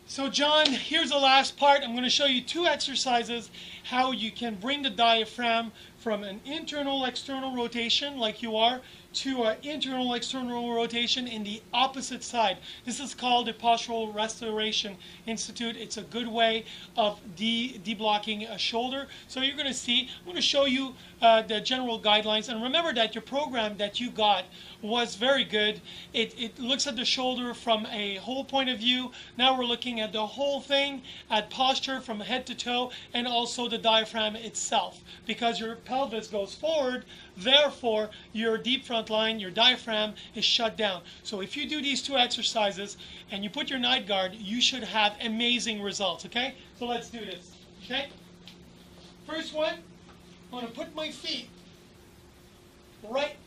So John, here's the last part. I'm going to show you two exercises how you can bring the diaphragm from an internal-external rotation like you are to an internal-external rotation in the opposite side. This is called the Postural Restoration Institute. It's a good way of deblocking a shoulder. So you're going to see, I'm going to show you the general guidelines. And remember that your program that you got was very good. It looks at the shoulder from a whole point of view. Now we're looking at the whole thing, at posture from head to toe, and also the diaphragm itself. Because your pelvis goes forward, therefore your deep front line, your diaphragm is shut down. So if you do these two exercises and you put your night guard, you should have amazing results, okay? So let's do this, okay? First one, I'm going to put my feet right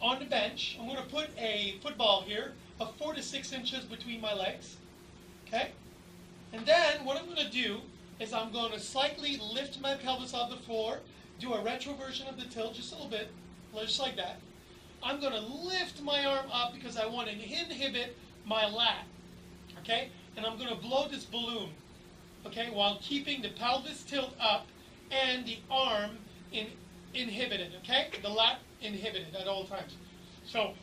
on the bench. I'm going to put a football here of 4 to 6 inches between my legs, okay? And then what I'm going to do is I'm going to slightly lift my pelvis off the floor, do a retroversion of the tilt just a little bit, just like that. I'm going to lift my arm up because I want to inhibit my lat, okay? And I'm going to blow this balloon, okay, while keeping the pelvis tilt up and the arm inhibited, okay? The lat inhibited at all times. So,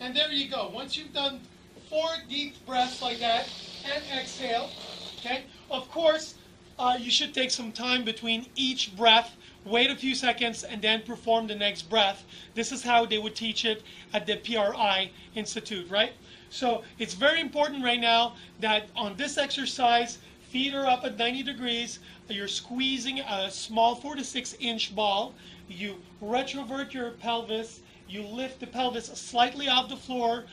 and there you go. Once you've done 4 deep breaths like that and exhale, okay? Of course, you should take some time between each breath, wait a few seconds, and then perform the next breath. This is how they would teach it at the PRI Institute, right? So it's very important right now that on this exercise, feet are up at 90 degrees, you're squeezing a small 4 to 6 inch ball, you retrovert your pelvis, you lift the pelvis slightly off the floor,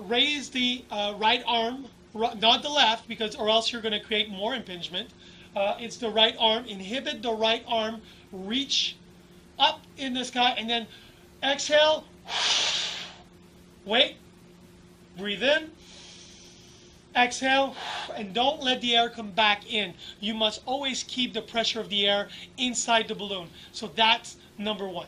raise the right arm, not the left, because or else you're going to create more impingement. It's the right arm, inhibit the right arm, reach up in the sky, and then exhale, wait, breathe in, exhale, and don't let the air come back in. You must always keep the pressure of the air inside the balloon. So that's number 1.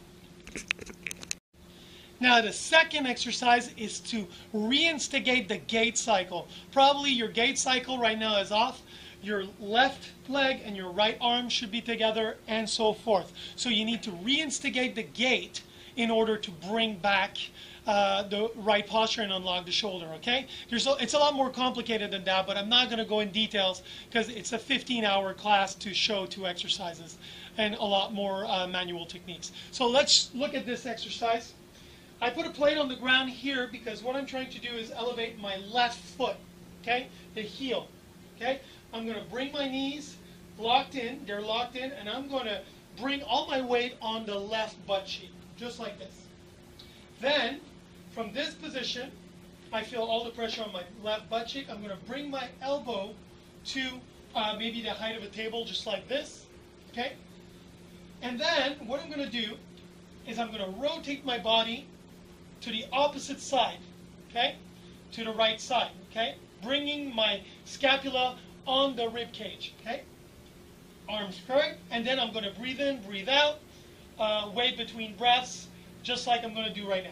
Now the second exercise is to reinstigate the gait cycle. Probably your gait cycle right now is off. Your left leg and your right arm should be together and so forth. So you need to reinstigate the gait in order to bring back the right posture and unlock the shoulder, okay? It's a lot more complicated than that, but I'm not going to go in details because it's a 15-hour class to show 2 exercises and a lot more manual techniques. So let's look at this exercise. I put a plate on the ground here because what I'm trying to do is elevate my left foot, okay? The heel, okay? I'm going to bring my knees locked in, they're locked in, and I'm going to bring all my weight on the left butt cheek, just like this. Then, from this position, I feel all the pressure on my left butt cheek. I'm going to bring my elbow to maybe the height of a table, just like this, okay? And then, what I'm going to do is I'm going to rotate my body to the opposite side, okay? To the right side, okay? Bringing my scapula on the rib cage, okay? Arms straight, and then I'm going to breathe in, breathe out, wait between breaths, just like I'm going to do right now.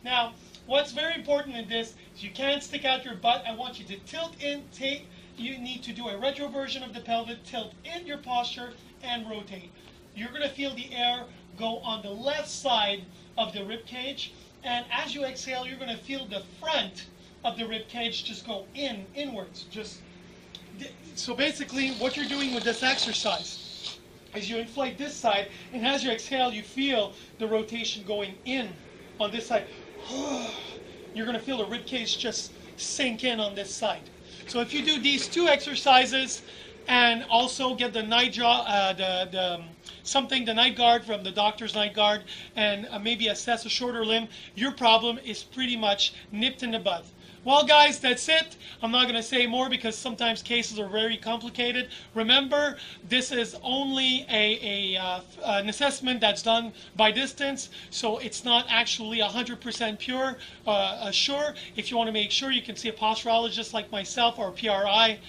Now, what's very important in this is you can't stick out your butt. I want you to tilt in, you need to do a retroversion of the pelvis, tilt in your posture, and rotate. You're going to feel the air go on the left side of the rib cage, and as you exhale, you're going to feel the front of the rib cage just go inwards. So basically, what you're doing with this exercise is you inflate this side, and as you exhale, you feel the rotation going in on this side. You're going to feel the rib cage just sink in on this side. So if you do these 2 exercises and also get the something, the night guard from the doctor's night guard, and maybe assess a shorter limb, your problem is pretty much nipped in the bud. Well, guys, that's it. I'm not going to say more because sometimes cases are very complicated. Remember, this is only an assessment that's done by distance, so it's not actually 100% pure, sure. If you want to make sure, you can see a posturologist like myself or a PRI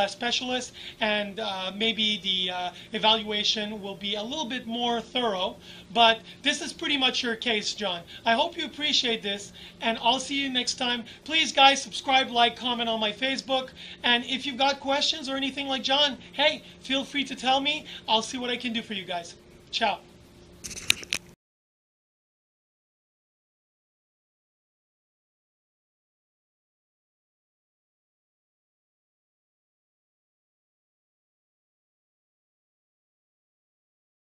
specialist, and maybe the evaluation will be a little bit more thorough. But this is pretty much your case, John. I hope you appreciate this, and I'll see you next time. Please, guys, subscribe, like, comment on my Facebook. And if you've got questions or anything like John, hey, feel free to tell me. I'll see what I can do for you guys. Ciao.